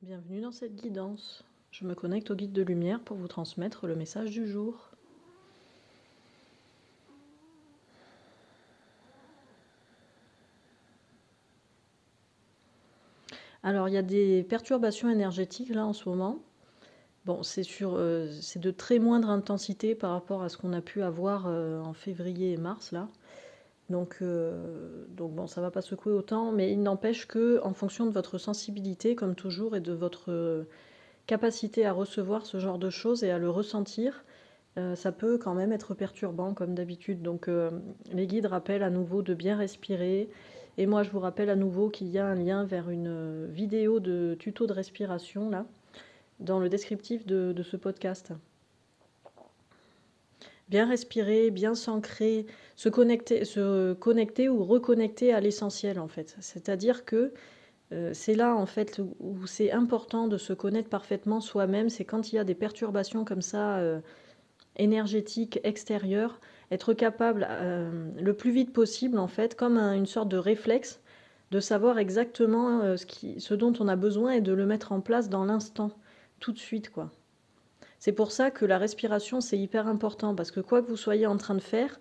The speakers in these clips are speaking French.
Bienvenue dans cette guidance. Je me connecte au guide de lumière pour vous transmettre le message du jour. Alors, il y a des perturbations énergétiques là en ce moment. Bon, c'est de très moindre intensité par rapport à ce qu'on a pu avoir en février et mars là. Donc bon, ça va pas secouer autant, mais il n'empêche que, en fonction de votre sensibilité, comme toujours, et de votre capacité à recevoir ce genre de choses et à le ressentir, ça peut quand même être perturbant comme d'habitude. Donc les guides rappellent à nouveau de bien respirer. Et moi, je vous rappelle à nouveau qu'il y a un lien vers une vidéo de tuto de respiration là, dans le descriptif de ce podcast. Bien respirer, bien s'ancrer, se connecter ou reconnecter à l'essentiel en fait. C'est-à-dire que c'est là en fait où c'est important de se connaître parfaitement soi-même. C'est quand il y a des perturbations comme ça énergétiques extérieures, être capable le plus vite possible en fait, comme une sorte de réflexe, de savoir exactement ce dont on a besoin et de le mettre en place dans l'instant, tout de suite quoi. C'est pour ça que la respiration, c'est hyper important, parce que quoi que vous soyez en train de faire,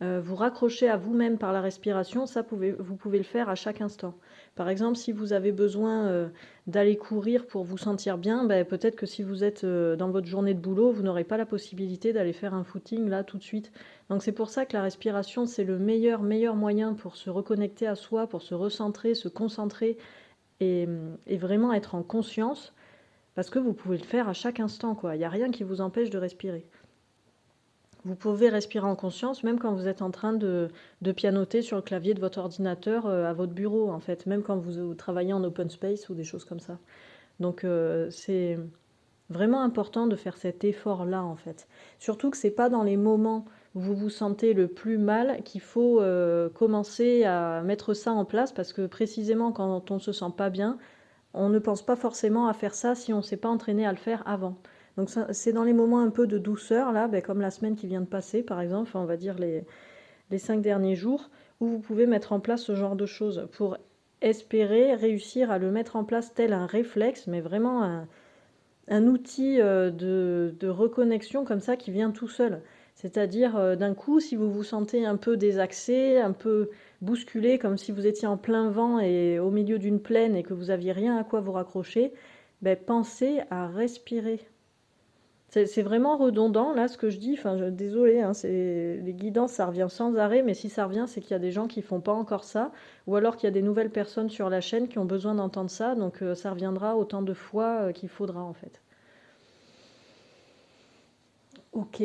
vous raccrochez à vous-même par la respiration, ça vous pouvez le faire à chaque instant. Par exemple, si vous avez besoin d'aller courir pour vous sentir bien, ben, peut-être que si vous êtes dans votre journée de boulot, vous n'aurez pas la possibilité d'aller faire un footing là tout de suite. Donc c'est pour ça que la respiration, c'est le meilleur moyen pour se reconnecter à soi, pour se recentrer, se concentrer et vraiment être en conscience. Parce que vous pouvez le faire à chaque instant, quoi. Il n'y a rien qui vous empêche de respirer. Vous pouvez respirer en conscience, même quand vous êtes en train de pianoter sur le clavier de votre ordinateur à votre bureau, en fait. Même quand vous travaillez en open space ou des choses comme ça. Donc, c'est vraiment important de faire cet effort-là, en fait. Surtout que ce n'est pas dans les moments où vous vous sentez le plus mal qu'il faut commencer à mettre ça en place, parce que précisément quand on ne se sent pas bien, on ne pense pas forcément à faire ça si on ne s'est pas entraîné à le faire avant. Donc c'est dans les moments un peu de douceur, là, comme la semaine qui vient de passer, par exemple, enfin, on va dire les 5 derniers jours, où vous pouvez mettre en place ce genre de choses pour espérer réussir à le mettre en place tel un réflexe, mais vraiment un outil de reconnexion comme ça qui vient tout seul. C'est-à-dire, d'un coup, si vous vous sentez un peu désaxé, un peu bousculé, comme si vous étiez en plein vent et au milieu d'une plaine et que vous n'aviez rien à quoi vous raccrocher, ben, pensez à respirer. C'est vraiment redondant, là, ce que je dis. Enfin, désolée, hein, les guidances, ça revient sans arrêt, mais si ça revient, c'est qu'il y a des gens qui font pas encore ça, ou alors qu'il y a des nouvelles personnes sur la chaîne qui ont besoin d'entendre ça, donc ça reviendra autant de fois qu'il faudra, en fait. Ok.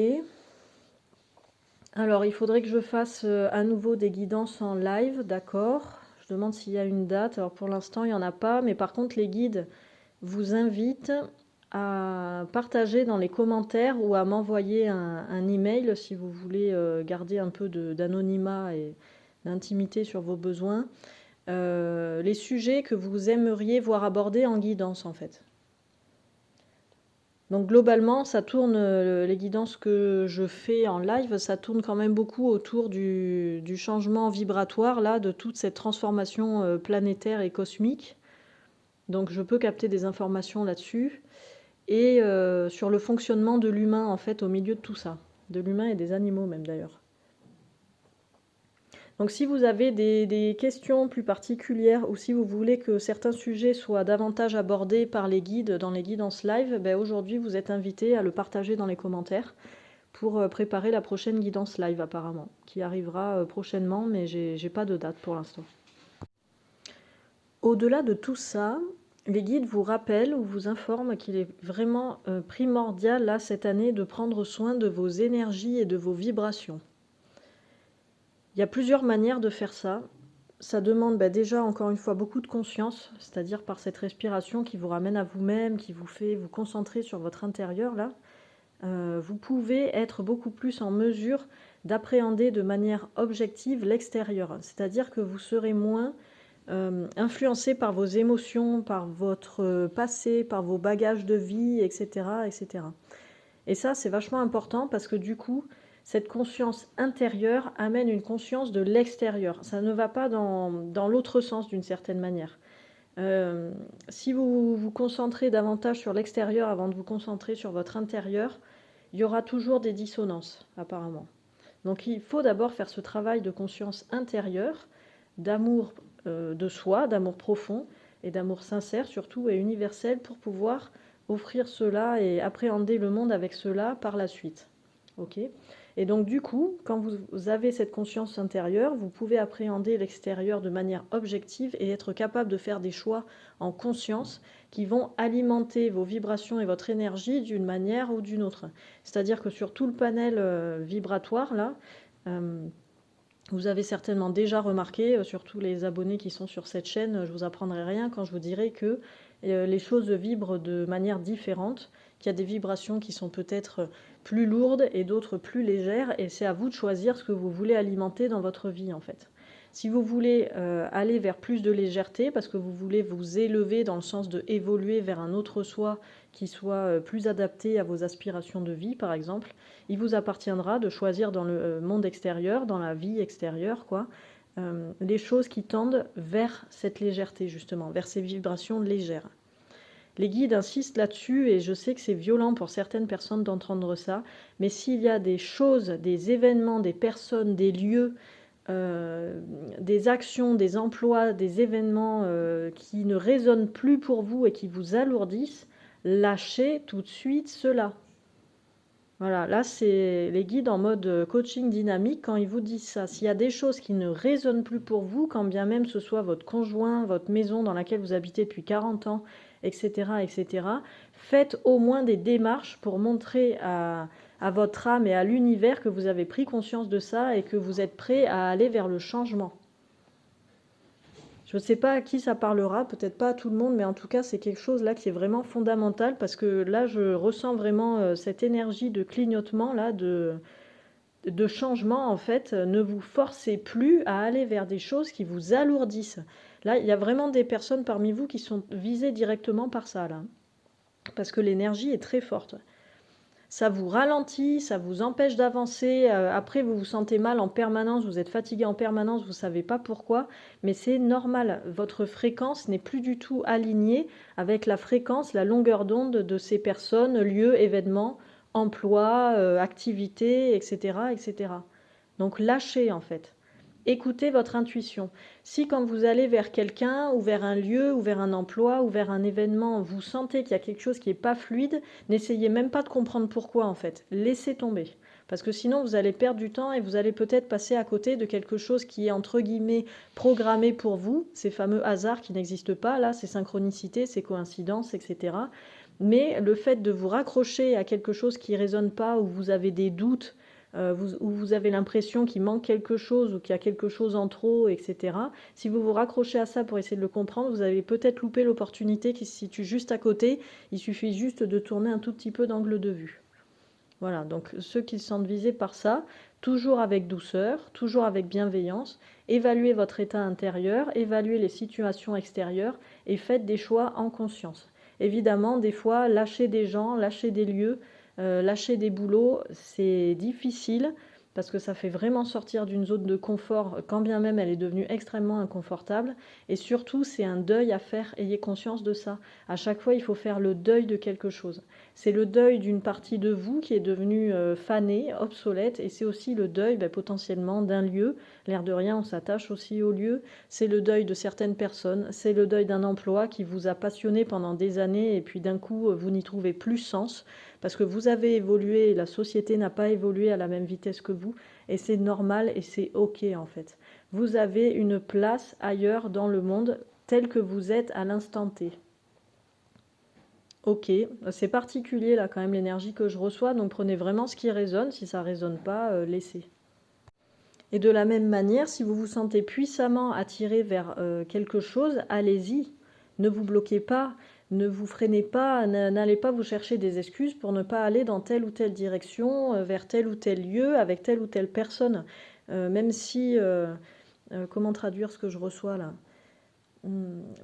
Alors, il faudrait que je fasse à nouveau des guidances en live, d'accord. Je demande s'il y a une date. Alors, pour l'instant, il n'y en a pas, mais par contre, les guides vous invitent à partager dans les commentaires ou à m'envoyer un email si vous voulez garder un peu d'anonymat et d'intimité sur vos besoins, les sujets que vous aimeriez voir abordés en guidance, en fait. Donc globalement, ça tourne, les guidances que je fais en live, ça tourne quand même beaucoup autour du changement vibratoire, là, de toute cette transformation planétaire et cosmique. Donc je peux capter des informations là-dessus. Et sur le fonctionnement de l'humain, en fait, au milieu de tout ça. De l'humain et des animaux même, d'ailleurs. Donc si vous avez des questions plus particulières ou si vous voulez que certains sujets soient davantage abordés par les guides dans les guidances live, ben aujourd'hui vous êtes invité à le partager dans les commentaires pour préparer la prochaine guidance live apparemment, qui arrivera prochainement, mais j'ai pas de date pour l'instant. Au-delà de tout ça, les guides vous rappellent ou vous informent qu'il est vraiment primordial là cette année de prendre soin de vos énergies et de vos vibrations. Il y a plusieurs manières de faire ça. Ça demande déjà, encore une fois, beaucoup de conscience, c'est-à-dire par cette respiration qui vous ramène à vous-même, qui vous fait vous concentrer sur votre intérieur, là. Vous pouvez être beaucoup plus en mesure d'appréhender de manière objective l'extérieur. C'est-à-dire que vous serez moins influencé par vos émotions, par votre passé, par vos bagages de vie, etc., etc. Et ça, c'est vachement important parce que du coup, cette conscience intérieure amène une conscience de l'extérieur. Ça ne va pas dans l'autre sens d'une certaine manière. Euh, Si vous vous concentrez davantage sur l'extérieur avant de vous concentrer sur votre intérieur, il y aura toujours des dissonances, apparemment. Donc il faut d'abord faire ce travail de conscience intérieure, d'amour de soi, d'amour profond et d'amour sincère surtout et universel pour pouvoir offrir cela et appréhender le monde avec cela par la suite. Ok. Et donc du coup, quand vous avez cette conscience intérieure, vous pouvez appréhender l'extérieur de manière objective et être capable de faire des choix en conscience qui vont alimenter vos vibrations et votre énergie d'une manière ou d'une autre. C'est-à-dire que sur tout le panel vibratoire, là, euh, vous avez certainement déjà remarqué, surtout les abonnés qui sont sur cette chaîne, je vous apprendrai rien quand je vous dirai que les choses vibrent de manière différente, qu'il y a des vibrations qui sont peut-être plus lourdes et d'autres plus légères, et c'est à vous de choisir ce que vous voulez alimenter dans votre vie en fait. Si vous voulez aller vers plus de légèreté, parce que vous voulez vous élever dans le sens de évoluer vers un autre soi qui soit plus adapté à vos aspirations de vie, par exemple, il vous appartiendra de choisir dans le monde extérieur, dans la vie extérieure, quoi, les choses qui tendent vers cette légèreté, justement, vers ces vibrations légères. Les guides insistent là-dessus et je sais que c'est violent pour certaines personnes d'entendre ça, mais s'il y a des choses, des événements, des personnes, des lieux, des actions, des emplois, des événements qui ne résonnent plus pour vous et qui vous alourdissent, lâchez tout de suite cela. Voilà, là, c'est les guides en mode coaching dynamique quand ils vous disent ça. S'il y a des choses qui ne résonnent plus pour vous, quand bien même ce soit votre conjoint, votre maison dans laquelle vous habitez depuis 40 ans, etc., etc., faites au moins des démarches pour montrer à votre âme et à l'univers que vous avez pris conscience de ça et que vous êtes prêt à aller vers le changement. Je ne sais pas à qui ça parlera, peut-être pas à tout le monde, mais en tout cas, c'est quelque chose là qui est vraiment fondamental parce que là, je ressens vraiment cette énergie de clignotement, là, de changement en fait. Ne vous forcez plus à aller vers des choses qui vous alourdissent. Là, il y a vraiment des personnes parmi vous qui sont visées directement par ça, là, parce que l'énergie est très forte. Ça vous ralentit, ça vous empêche d'avancer. Après, vous vous sentez mal en permanence, vous êtes fatigué en permanence, vous ne savez pas pourquoi, mais c'est normal. Votre fréquence n'est plus du tout alignée avec la fréquence, la longueur d'onde de ces personnes, lieux, événements, emplois, activités, etc., etc. Donc lâchez en fait. Écoutez votre intuition. Si quand vous allez vers quelqu'un ou vers un lieu ou vers un emploi ou vers un événement, vous sentez qu'il y a quelque chose qui n'est pas fluide, n'essayez même pas de comprendre pourquoi en fait. Laissez tomber. Parce que sinon vous allez perdre du temps et vous allez peut-être passer à côté de quelque chose qui est entre guillemets programmé pour vous, ces fameux hasards qui n'existent pas, là, ces synchronicités, ces coïncidences, etc. Mais le fait de vous raccrocher à quelque chose qui ne résonne pas, où vous avez des doutes, où vous avez l'impression qu'il manque quelque chose ou qu'il y a quelque chose en trop, etc. Si vous vous raccrochez à ça pour essayer de le comprendre, vous avez peut-être loupé l'opportunité qui se situe juste à côté. Il suffit juste de tourner un tout petit peu d'angle de vue. Voilà, donc ceux qui se sentent visés par ça, toujours avec douceur, toujours avec bienveillance, évaluez votre état intérieur, évaluez les situations extérieures et faites des choix en conscience. Évidemment, des fois, lâcher des gens, lâcher des lieux, lâcher des boulots, c'est difficile parce que ça fait vraiment sortir d'une zone de confort, quand bien même elle est devenue extrêmement inconfortable. Et surtout, c'est un deuil à faire, ayez conscience de ça. À chaque fois, il faut faire le deuil de quelque chose. C'est le deuil d'une partie de vous qui est devenue fanée, obsolète, et c'est aussi le deuil potentiellement d'un lieu. L'air de rien, on s'attache aussi au lieu. C'est le deuil de certaines personnes, c'est le deuil d'un emploi qui vous a passionné pendant des années et puis d'un coup, vous n'y trouvez plus sens parce que vous avez évolué et la société n'a pas évolué à la même vitesse que vous, et c'est normal et c'est ok en fait. Vous avez une place ailleurs dans le monde tel que vous êtes à l'instant T. Ok, c'est particulier là quand même l'énergie que je reçois, donc prenez vraiment ce qui résonne, si ça résonne pas, laissez. Et de la même manière, si vous vous sentez puissamment attiré vers quelque chose, allez-y. Ne vous bloquez pas, ne vous freinez pas, n'allez pas vous chercher des excuses pour ne pas aller dans telle ou telle direction, vers tel ou tel lieu, avec telle ou telle personne. Même si, comment traduire ce que je reçois là?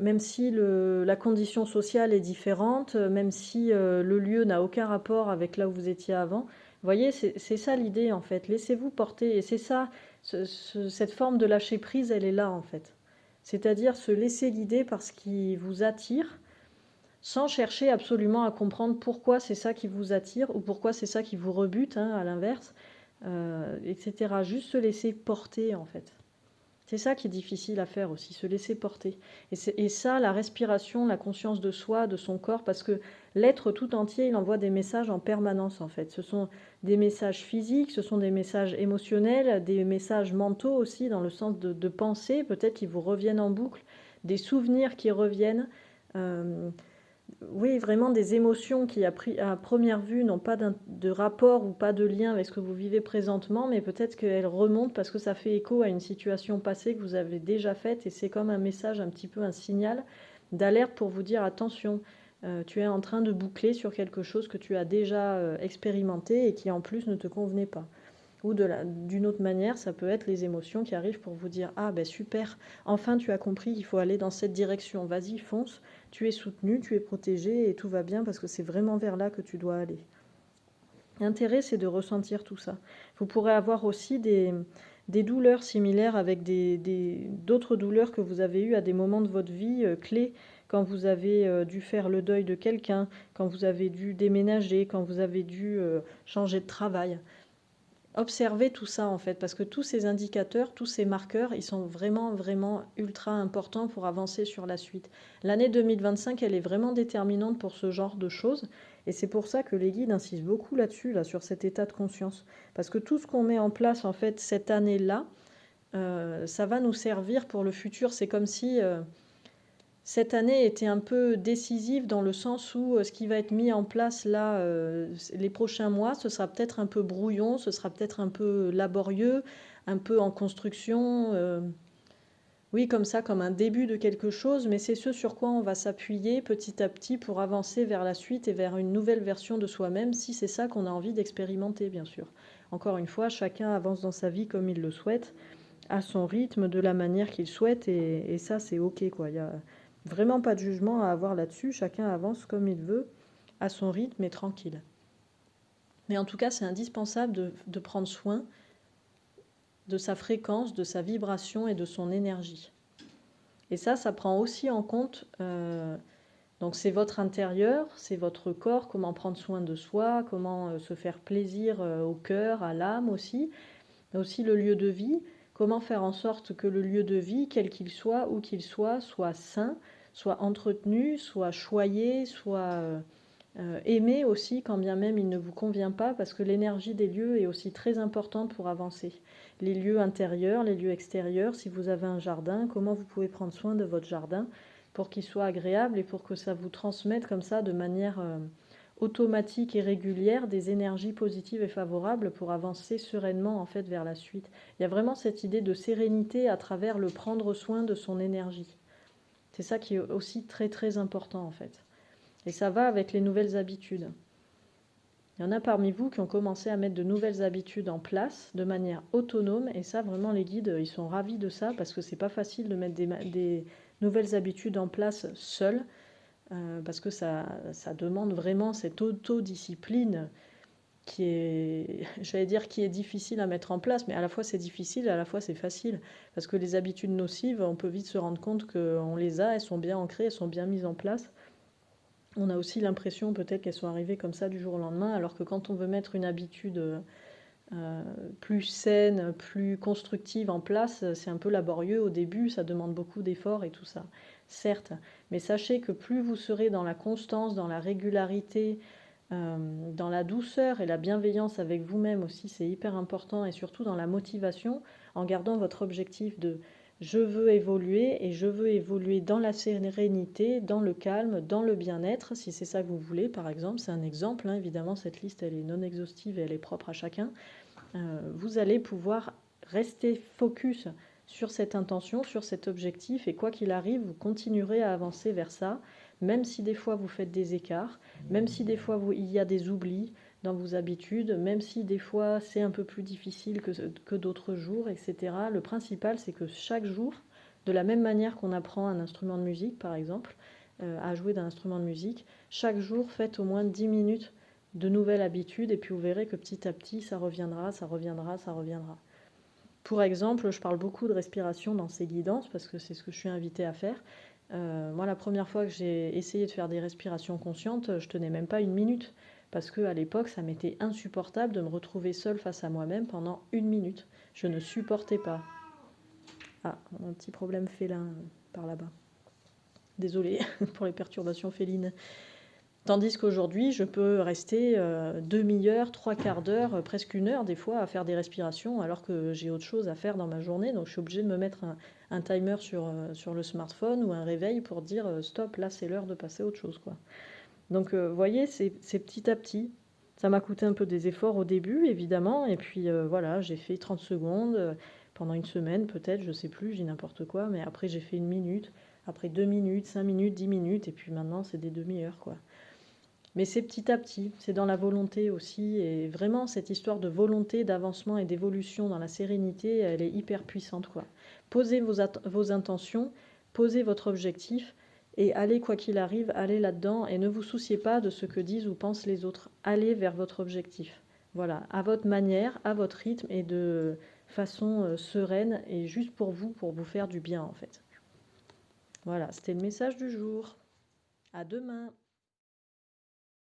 Même si la condition sociale est différente, même si le lieu n'a aucun rapport avec là où vous étiez avant. Vous voyez, c'est ça l'idée en fait. Laissez-vous porter. Et c'est ça, cette forme de lâcher prise, elle est là en fait. C'est-à-dire se laisser guider par ce qui vous attire, sans chercher absolument à comprendre pourquoi c'est ça qui vous attire ou pourquoi c'est ça qui vous rebute, hein, à l'inverse, etc. Juste se laisser porter, en fait. C'est ça qui est difficile à faire aussi, se laisser porter. Et ça, la respiration, la conscience de soi, de son corps, parce que l'être tout entier, il envoie des messages en permanence, en fait. Ce sont des messages physiques, ce sont des messages émotionnels, des messages mentaux aussi, dans le sens de pensée, peut-être qui vous reviennent en boucle, des souvenirs qui reviennent. Euh, oui, vraiment des émotions qui, à première vue, n'ont pas de rapport ou pas de lien avec ce que vous vivez présentement, mais peut-être qu'elles remontent parce que ça fait écho à une situation passée que vous avez déjà faite, et c'est comme un message, un petit peu un signal d'alerte pour vous dire attention, tu es en train de boucler sur quelque chose que tu as déjà expérimenté et qui en plus ne te convenait pas. Ou d'une autre manière, ça peut être les émotions qui arrivent pour vous dire ah ben super, enfin tu as compris qu'il faut aller dans cette direction, vas-y fonce, tu es soutenu, tu es protégé et tout va bien parce que c'est vraiment vers là que tu dois aller. L'intérêt, c'est de ressentir tout ça. Vous pourrez avoir aussi des douleurs similaires avec d'autres douleurs que vous avez eues à des moments de votre vie clés, quand vous avez dû faire le deuil de quelqu'un, quand vous avez dû déménager, quand vous avez dû changer de travail. Observez tout ça en fait, parce que tous ces indicateurs, tous ces marqueurs, ils sont vraiment, vraiment ultra importants pour avancer sur la suite. L'année 2025, elle est vraiment déterminante pour ce genre de choses, et c'est pour ça que les guides insistent beaucoup là-dessus, là, sur cet état de conscience. Parce que tout ce qu'on met en place en fait cette année-là, ça va nous servir pour le futur. C'est comme si cette année était un peu décisive dans le sens où ce qui va être mis en place là, les prochains mois, ce sera peut-être un peu brouillon, ce sera peut-être un peu laborieux, un peu en construction. Oui, comme ça, comme un début de quelque chose, mais c'est ce sur quoi on va s'appuyer petit à petit pour avancer vers la suite et vers une nouvelle version de soi-même, si c'est ça qu'on a envie d'expérimenter, bien sûr. Encore une fois, chacun avance dans sa vie comme il le souhaite, à son rythme, de la manière qu'il souhaite, et ça, c'est OK, quoi. Il y a vraiment pas de jugement à avoir là-dessus. Chacun avance comme il veut, à son rythme et tranquille. Mais en tout cas, c'est indispensable de prendre soin de sa fréquence, de sa vibration et de son énergie. Et ça prend aussi en compte, donc c'est votre intérieur, c'est votre corps, comment prendre soin de soi, comment se faire plaisir au cœur, à l'âme aussi, mais aussi le lieu de vie, comment faire en sorte que le lieu de vie, quel qu'il soit, où qu'il soit sain, soit entretenu, soit choyé, soit aimé aussi, quand bien même il ne vous convient pas, parce que l'énergie des lieux est aussi très importante pour avancer. Les lieux intérieurs, les lieux extérieurs, si vous avez un jardin, comment vous pouvez prendre soin de votre jardin pour qu'il soit agréable et pour que ça vous transmette comme ça de manière automatique et régulière des énergies positives et favorables pour avancer sereinement en fait vers la suite. Il y a vraiment cette idée de sérénité à travers le prendre soin de son énergie. C'est ça qui est aussi très très important en fait. Et ça va avec les nouvelles habitudes. Il y en a parmi vous qui ont commencé à mettre de nouvelles habitudes en place de manière autonome, et ça vraiment les guides ils sont ravis de ça parce que c'est pas facile de mettre des nouvelles habitudes en place seul, parce que ça demande vraiment cette autodiscipline qui est, j'allais dire, qui est difficile à mettre en place, mais à la fois c'est difficile, à la fois c'est facile, parce que les habitudes nocives, on peut vite se rendre compte qu'on les a, elles sont bien ancrées, elles sont bien mises en place. On a aussi l'impression peut-être qu'elles sont arrivées comme ça du jour au lendemain, alors que quand on veut mettre une habitude plus saine, plus constructive en place, c'est un peu laborieux au début, ça demande beaucoup d'efforts et tout ça, certes. Mais sachez que plus vous serez dans la constance, dans la régularité, dans la douceur et la bienveillance avec vous-même aussi, c'est hyper important, et surtout dans la motivation, en gardant votre objectif de je veux évoluer, et je veux évoluer dans la sérénité, dans le calme, dans le bien-être, si c'est ça que vous voulez, par exemple. C'est un exemple, hein, évidemment, cette liste, elle est non exhaustive et elle est propre à chacun. Vous allez pouvoir rester focus sur cette intention, sur cet objectif, et quoi qu'il arrive, vous continuerez à avancer vers ça, même si des fois vous faites des écarts, même si des fois il y a des oublis dans vos habitudes, même si des fois c'est un peu plus difficile que d'autres jours, etc. Le principal, c'est que chaque jour, de la même manière qu'on apprend un instrument de musique, par exemple, à jouer d'un instrument de musique, chaque jour, faites au moins 10 minutes de nouvelles habitudes, et puis vous verrez que petit à petit, ça reviendra, ça reviendra, ça reviendra. Pour exemple, je parle beaucoup de respiration dans ces guidances parce que c'est ce que je suis invitée à faire. Moi, la première fois que j'ai essayé de faire des respirations conscientes, je tenais même pas une minute parce qu'à l'époque, ça m'était insupportable de me retrouver seule face à moi-même pendant une minute. Je ne supportais pas. Ah, un petit problème félin par là-bas. Désolée pour les perturbations félines. Tandis qu'aujourd'hui, je peux rester demi-heure, trois quarts d'heure, presque une heure des fois à faire des respirations alors que j'ai autre chose à faire dans ma journée. Donc je suis obligée de me mettre un timer sur le smartphone ou un réveil pour dire stop, là c'est l'heure de passer à autre chose, quoi. Donc vous voyez, c'est petit à petit. Ça m'a coûté un peu des efforts au début, évidemment. Et puis voilà, j'ai fait 30 secondes pendant une semaine peut-être, je sais plus, j'ai n'importe quoi. Mais après j'ai fait une minute, après 2 minutes, 5 minutes, 10 minutes. Et puis maintenant c'est des demi-heures, quoi. Mais c'est petit à petit, c'est dans la volonté aussi. Et vraiment, cette histoire de volonté, d'avancement et d'évolution dans la sérénité, elle est hyper puissante, quoi. Posez vos intentions, posez votre objectif et allez, quoi qu'il arrive, allez là-dedans et ne vous souciez pas de ce que disent ou pensent les autres. Allez vers votre objectif. Voilà, à votre manière, à votre rythme et de façon sereine et juste pour vous faire du bien, en fait. Voilà, c'était le message du jour. À demain.